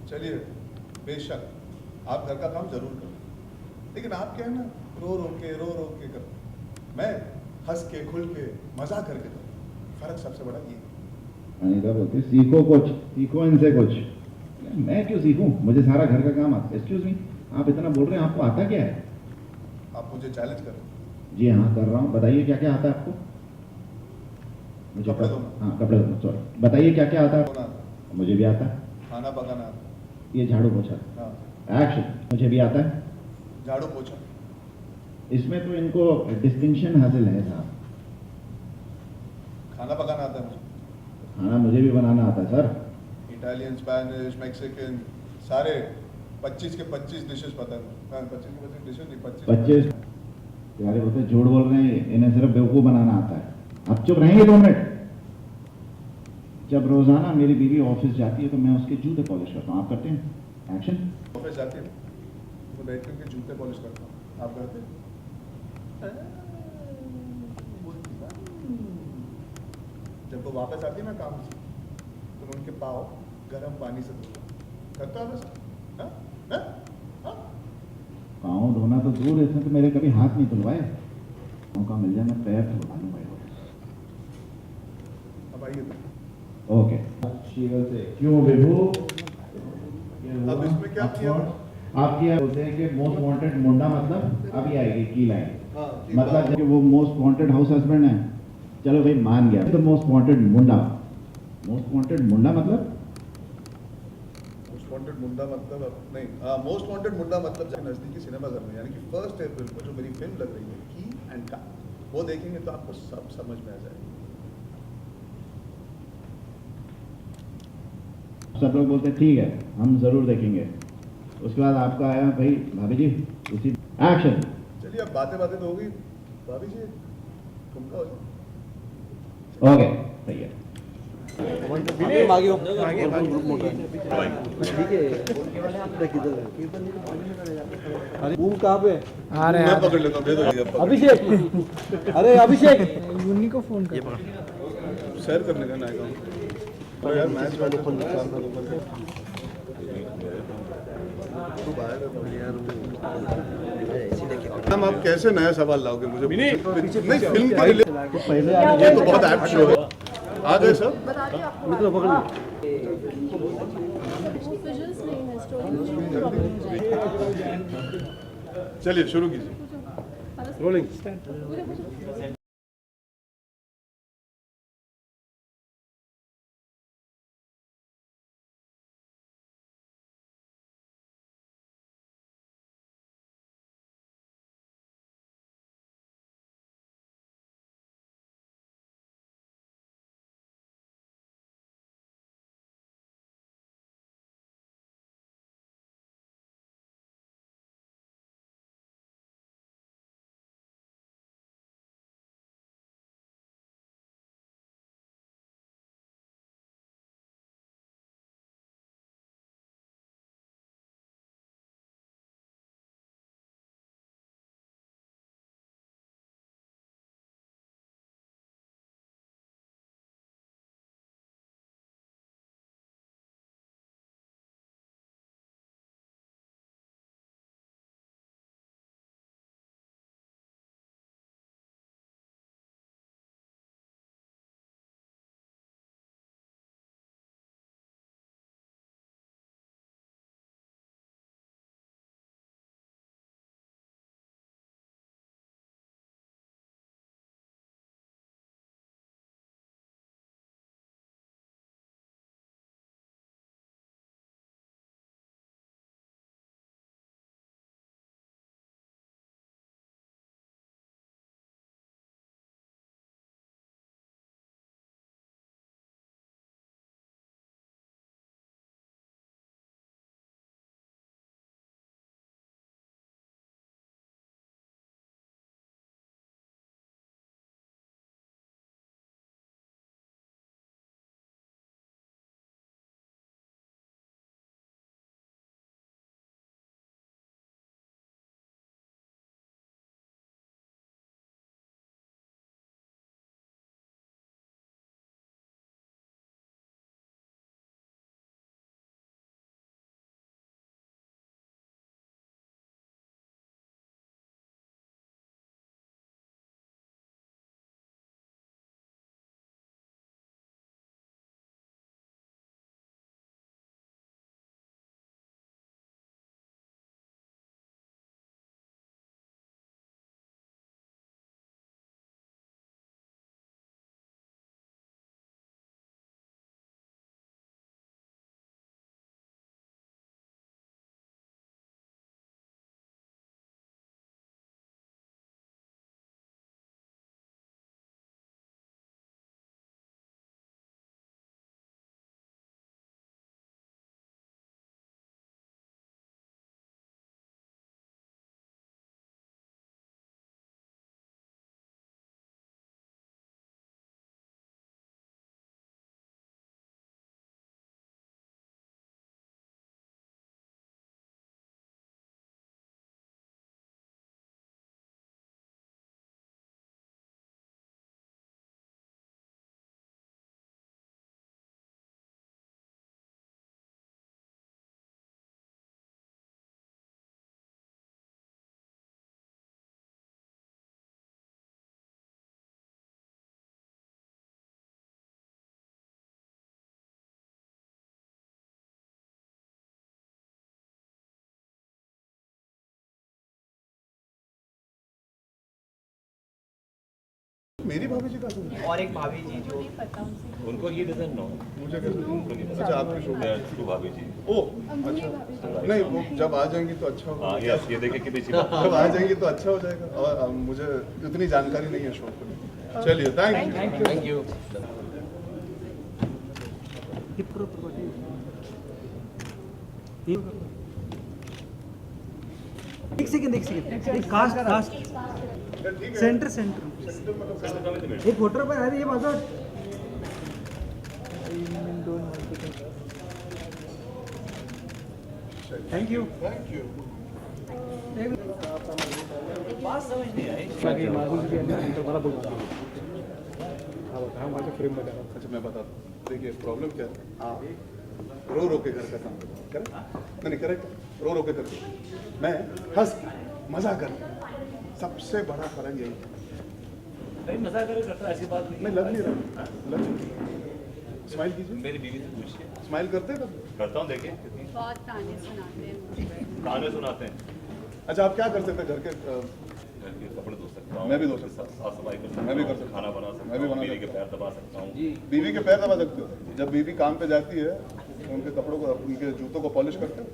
चलिए, बेशक आप घर का काम जरूर करो, लेकिन आप क्या है ना, रो रो के करो। मैं हंस के खुल के मजाक करके करो। फर्क सबसे बड़ा ये है। अनिता बोलती सीखो कुछ, सीखो इनसे कुछ। मैं क्यों सीखूं, मुझे सारा घर का काम आता है। एक्सक्यूज मी, आप इतना बोल रहे हैं, आपको आता क्या है? आप मुझे चैलेंज करो। जी हाँ, कर रहा हूँ। बताइए क्या क्या आता है आपको? मुझे कपड़े धोना। हाँ, कपड़े धोना, सॉरी। बताइए क्या क्या आता है? धोना आता है, मुझे भी आता है। खाना पकाना आता है। ये झाड़ू पोछा। हाँ, एक्शन। मुझे भी आता है। झाड़ू पोछा। इसमें तो इनको डिस्टिंक्शन हासिल है साहब। खाना पकाना आता है मुझे। खाना मुझे भी बनाना आता है सर। इटालियन, स्पेनिश, मैक्सिकन, सारे 25 के 25 डिशेस पता है मुझे। हाँ, 25 के 25 डिशेस नहीं, 25 25 यारे बोलते झूठ बोल रहे हैं, इन्हें सिर्फ बेवकूफ़ बनाना आता है। आप चुप रहेंगे 2 मिनट? जब रोजाना मेरी बीवी ऑफिस जाती है तो मैं उसके जूते पॉलिश करता हूँ। आप करते हैं? एक्शन। ऑफिस जाती है तो बैठ के उनके जूते पॉलिश करता हूँ। आप करते हैं? जब वो वापस आती है ना काम से, तो मैं उनके पाँव गर्म पानी से धोता हूँ। करता है वैसा? हाँ? हाँ? हाँ? पाँव धोना तो दूर है, इसमें तो मेरे कभी हाथ नहीं धुलवाए। मौका मिल जाए मैं पैर धुलवा दूँ भाई। अब आइए तो। ओके। क्यों विभू? अब इसमें क्या किया? आप क्या बोलते हैं कि मोस्ट वांटेड मुंडा, मतलब अभी आएगी की लाइन। हाँ, मतलब कि वो मोस्ट वांटेड हाउस हस्बैंड है। चलो भाई मान गया, तो मोस्ट वांटेड मुंडा। मोस्ट वांटेड मुंडा मतलब मोस्ट वांटेड मुंडा मतलब नहीं, हाँ, मोस्ट वांटेड मुंडा मतलब नजदीकी सिनेमा घर में, यानी कि 1 अप्रैल को जो मेरी फिल्म लग रही है की एंड का, वो देखेंगे तो आपको सब समझ में आ जाएगा। सब लोग बोलते हैं ठीक है, हम जरूर देखेंगे। उसके बाद आपका आया भाई भाभी जी, उसी एक्शन। चलिए, अब बातें बातें तो हो गई। भाभी जी, ठुमका हो जाए। ओके, सही है। घूम कहाँ पे? आ रहे मैं पकड़ लेता हूँ, दे दो ये, अब पकड़। अभिषेक, अरे अभिषेक, उन्हीं को फोन कर। सैर करने का ना आएगा। तो यार मैच वाले को नुकसान ना ऊपर हम आप कैसे नया सवाल लाओगे मुझे? नहीं, फिल्म के रिलेटेड ये तो बहुत ऐप्ट शो है। आ गए सर? बता दिया आपको। पकड़ लो। विजुअल्स नहीं है, स्टोरी में प्रॉब्लम हो जाएगी। चलिए शुरू कीजिए। रोलिंग। मेरी भाभी जी का सुन और एक भाभी जी जो नहीं पता उनसे। उनको ही डजन नो मुझे कैसे अच्छा आपकी शो टू भाभी जी ओ अंगूरी अच्छा भाभी। नहीं वो जब आ जाएंगी तो अच्छा होगा हाँ यस ये देखे कितनी अच्छी बात जब आ जाएंगी तो अच्छा हो जाएगा और मुझे इतनी जानकारी नहीं है शो को चलिए थैंक यू एक सेकंड कास्ट सेंटर एक फोटो पर अरे ये बाजू थैंक यू बात समझ नहीं आई अच्छा मैं बताता हूँ देखिए प्रॉब्लम क्या है आप रो रो के घर का काम करते हैं करेक्ट नहीं करेक्ट रो रो के करते हैं मैं हंस मजा कर सबसे बड़ा फर्क यही है नहीं मजाक करता ऐसी बात नहीं नहीं लग नहीं रहा लग स्माइल कीजिए मेरी बीवी से पूछिए स्माइल करते हैं कभी करता हूँ देखे बहुत ताने सुनाते हैं मुझे। गाने सुनाते हैं अच्छा आप क्या कर सकते हैं घर के घर के कपड़े धो सकता हूँ मैं भी धो सकता हूँ। साफ सफाई कर सकता मैं भी हूँ, कर सकता खाना बना सकता मैं भी हूँ बना बीवी के सकता पैर दबा सकता हूँ बीवी के पैर दबा सकते हो जब बीवी काम पे जाती है तो उनके कपड़ों को उनके जूतों को पॉलिश करते हो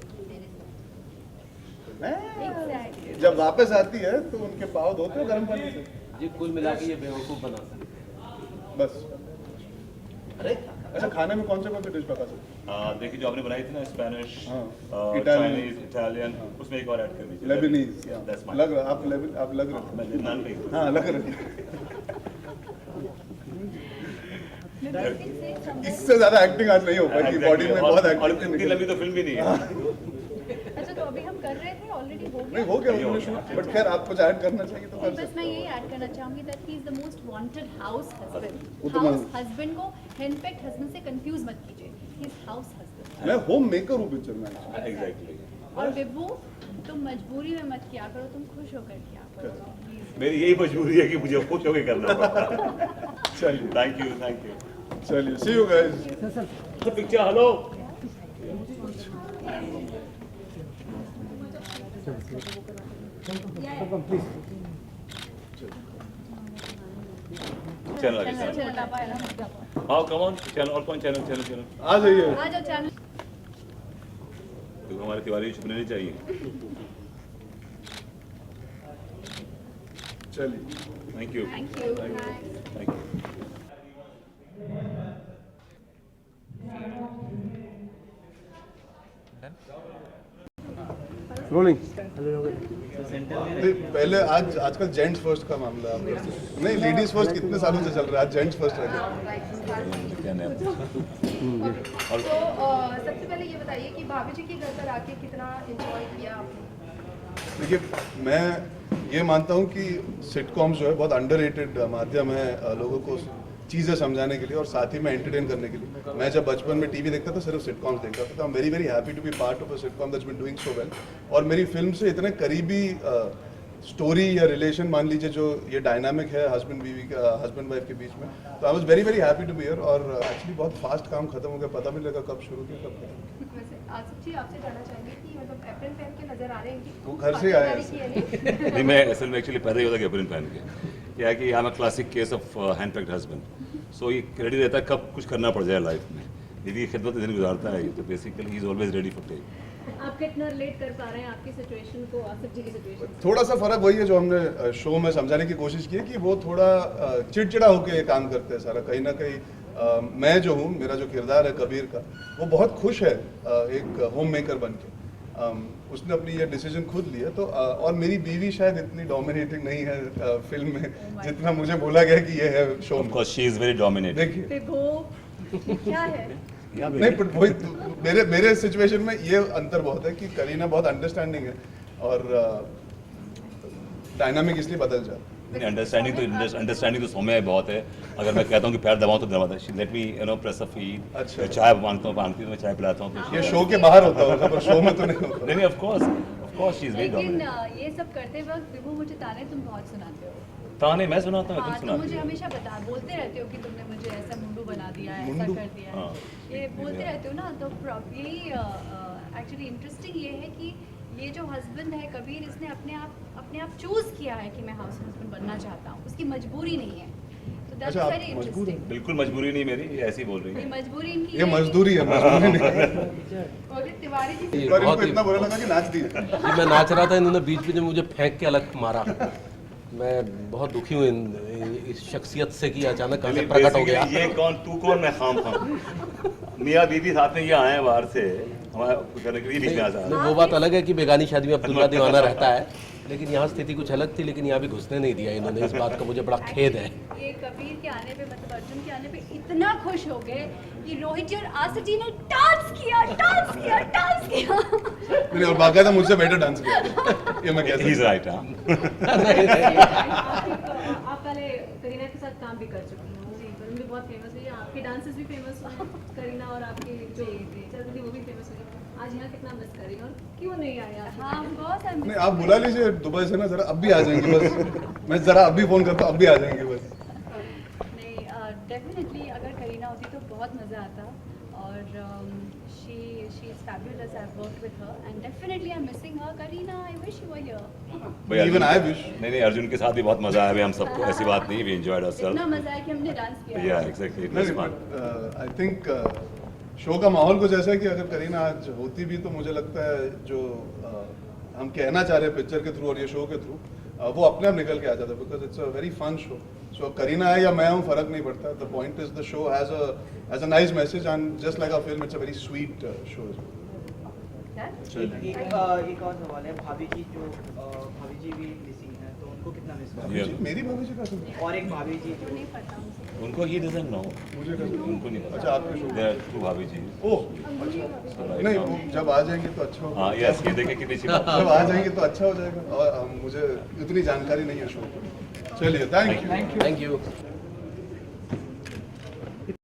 Exactly. जब वापस आती है तो उनके पाँव धोते हो गर्म पानी से जी कुल मिला के ये बेवकूफ बना सकते बस अरे अच्छा खाने में कौन से डिश पका सकते देखिए जो आपने बनाई थी ना स्पेनिश हाँ, चाइनीज इटालियन उसमें एक और ऐड कर दीजिए लेबनीज That's my- लग रहा आप लग रहे मैं लेबनान पे ही हूँ। हाँ लग रहे इससे ज्यादा एक्टिंग आज नहीं हो पाएगी बॉडी में बहुत और एक्टिंग इतनी लंबी तो फिल्म भी नहीं है अच्छा तो अभी हम कर रहे थे ऑलरेडी हो नहीं गया। हो गया उन्होंने शूट बट खैर आप कुछ ऐड करना चाहिए तो कर बस सकते मैं यही ऐड करना चाहूंगी that he is the most wanted house वो हस्बैंड। तो हाउस मैं- हस्बैंड को हेनपेक्ड हस्बैंड से कंफ्यूज मत कीजिए। He is house husband. हो मैं होम मेकर हूँ पिक्चर में एग्जैक्टली और विभू तुम मजबूरी में मत किया करो, तुम खुश होकर किया करो प्लीज। मेरी यही मजबूरी है कि मुझे खुश होकर करना पड़ता चलिए थैंक यू चलिए see you guys picture hello channel आगे चलो चैनल चलो पापा हाँ कम ऑन चैनल और कौन चैनल आ जाइए आ जाओ चैनल। क्योंकि हमारे तिवारी छुपने नहीं चाहिए चलिए thank you thank you. Thank you rolling नहीं, पहले आज आजकल जेंट्स फर्स्ट का मामला है आप नहीं लेडीज फर्स्ट कितने सालों से चल रहा है आज जेंट्स फर्स्ट रह गया क्या नाम तो सबसे पहले ये बताइए कि भाभी जी के घर पर आके कितना एंजॉय किया आपने? देखिए मैं ये मानता हूँ कि सिटकॉम्स जो है बहुत अंडररेटेड माध्यम है लोगों को चीज़ें समझाने के लिए और साथ ही में एंटरटेन करने के लिए। मैं जब बचपन में टीवी देखता था सिर्फ सिटकॉम्स देखता था, I am very very happy to be part of a sitcom that's been doing so well. और मेरी फिल्म से इतने करीबी स्टोरी या रिलेशन मान लीजिए जो ये डायनामिक है हस्बैंड बीवी का हस्बैंड वाइफ के बीच में, तो I was very very happy to be here. और एक्चुअली बहुत फास्ट काम खत्म हो गया, पता भी नहीं लगा कब शुरू किया कब खत्म। वैसे आसिफ जी आपसे जानना चाहेंगे कि मतलब एप्रन पहन के नजर आ रहे हैं कि वो घर से आए हैं। खातिरदारी की है नहीं? नहीं मैं असल में एक्चुअली पैदा ही होता एप्रिल पहन के क्या है कि I am a classic case of henpecked husband. So ये रेडी रहता है कब कुछ करना पड़ जाए लाइफ में, दीदी की खिदमत दिन गुजारता है, तो basically he is always ready for take. आप कितना रिलेट कर पा रहे हैं आपकी सिचुएशन को आसिफ जी की सिचुएशन? थोड़ा सा फर्क वही है जो हमने शो में समझाने की कोशिश की है कि वो थोड़ा चिड़चिड़ा होकर काम करते हैं सारा। कहीं ना कहीं मैं जो हूँ, मेरा जो किरदार है कबीर का, वो बहुत खुश है एक होम मेकर बन के। उसने अपनी ये डिसीजन खुद लिया। तो और मेरी बीवी शायद इतनी डोमिनेटिंग नहीं है फिल्म में जितना मुझे बोला गया कि ये है शो में। Of course she is very dominating. देखिए विभू क्या है? नहीं पर वही मेरे सिचुएशन में ये अंतर बहुत है कि करीना बहुत अंडरस्टैंडिंग है और डायनामिक इसलिए बदल जाता है। अंडरस्टैंडिंग तो सौम्या बहुत है। अगर मैं कहता हूँ कि पैर दबाऊँ तो दबाता है। लेट मी प्रेस अ फीड। अच्छा। चाय मांगता हूँ तो मैं चाय पिलाता हूँ तो ये शो के बाहर होता होगा पर शो में तो नहीं होता। नहीं of course she is very लेकिन डोमिनेटिंग। ये सब करते वक्त विभू मुझे ताने तुम बहुत सुनाते हो। ताने मैं सुनाता हूँ, हाँ तुम तो मुझे सुनाती हो। हमेशा बोलते रहते हो कि तुमने मुझे ऐसा मुंडू बना दिया है, ऐसा मुंडू? कर दिया है। हाँ। ये बोलते रहते हो ना, तो यही एक्चुअली इंटरेस्टिंग ये है कि ये जो हस्बैंड है कबीर, इसने अपने आप चूज किया है कि मैं हाउस हस्बैंड बनना चाहता हूँ, उसकी मजबूरी नहीं है। So that's अच्छा, आप very मजबूर हैं? interesting. बिल्कुल मजबूरी नहीं मेरी, ये ऐसी बोल रही ये है। मजबूरी इनकी ये है। मजदूरी है, मजबूरी नहीं। और तिवारी जी एक बार बहुत इनको ही- इतना बुरा लगा कि नाच दिया। जी मैं नाच रहा था, इन्होंने बीच में मुझे फेंक के अलग मारा। मैं बहुत दुखी हूँ इस शख्सियत से कि अचानक हमें प्रकट हो गया। Basically, ये कौन तू कौन मैं खाम खाम मियाँ बीवी साथ में ये आए हैं बाहर से हमारा करने के लिए बीच में आ जा रहा है। वो बात अलग है कि बेगानी शादी में अब्दुल्ला दीवाना रहता है, लेकिन यहाँ स्थिति कुछ अलग थी, लेकिन यहाँ भी घुसने नहीं दिया इन्होंने। इस बात का मुझे बड़ा खेद है। ये कबीर के आने पे मतलब अर्जुन के आने पे इतना खुश हो गए कि रोहित जी और आसिफ जी ने डांस किया, डांस किया, डांस किया। मैंने और बाकायदा मुझसे बेटर डांस किया। ये मैं कह He's सकता right, हाँ। आप पहले करीना के साथ काम भी कर चुकी हैं, वो फिल्म भी बहुत फेमस हुई, आपके डांसेस भी फेमस हुए, करीना और आपकी जो चलती थी वो भी फेमस हुई। आज यहाँ कितना मिस कर रही हैं और क्यों नहीं आया? हाँ बहुत है। नहीं, आप बुला लीजिए दुबई से ना, जरा अब भी आ जाएंगे बस। मैं जरा अभी फोन करता हूँ, अब भी आ जाएंगे बस। नहीं डेफिनेटली अगर करीना होती तो बहुत मज़ा आता और she is fabulous. I have worked with her and definitely I am missing her. Kareena I wish you were here. भाई अर्जुन- Even I wish. नहीं अर्जुन के साथ भी बहुत मजा आया भाई हम सबको, ऐसी बात नहीं, वी एंजॉयड इतना आवरसेल्फ। मज़ा आया कि हमने डांस किया। या exactly, it was fun. I think show का माहौल कुछ ऐसा है कि अगर करीना आज होती भी तो मुझे लगता है जो हम कहना चाह रहे हैं पिक्चर के थ्रू और ये शो के थ्रू, वो अपने आप निकल के आ जाता है, because it's a very fun show. So Kareena है या मैं हूँ फर्क नहीं पड़ता। The point is the show has a nice message and just like a film it's a very sweet show. एक और सवाल है, भाभी जी भी मिसिंग है, तो उनको कितना मिस करोगे? Yeah. मेरी भाभी जी का सुन, और एक भाभी जी जो नहीं पता मुझे। उनको ही डजंट नो, मुझे कैसे? उनको नहीं पता। अच्छा, आपके शो। देयर टू भाभी जी। ओह अच्छा, So right नहीं now- वो जब आ जाएंगे तो अच्छा होगा। हाँ यस, ये देखे कितनी अच्छी बात। जब आ जाएंगे तो अच्छा हो जाएगा। और मुझे इतनी जानकारी नहीं है शो की। चलिए, थैंक यू। Thank you.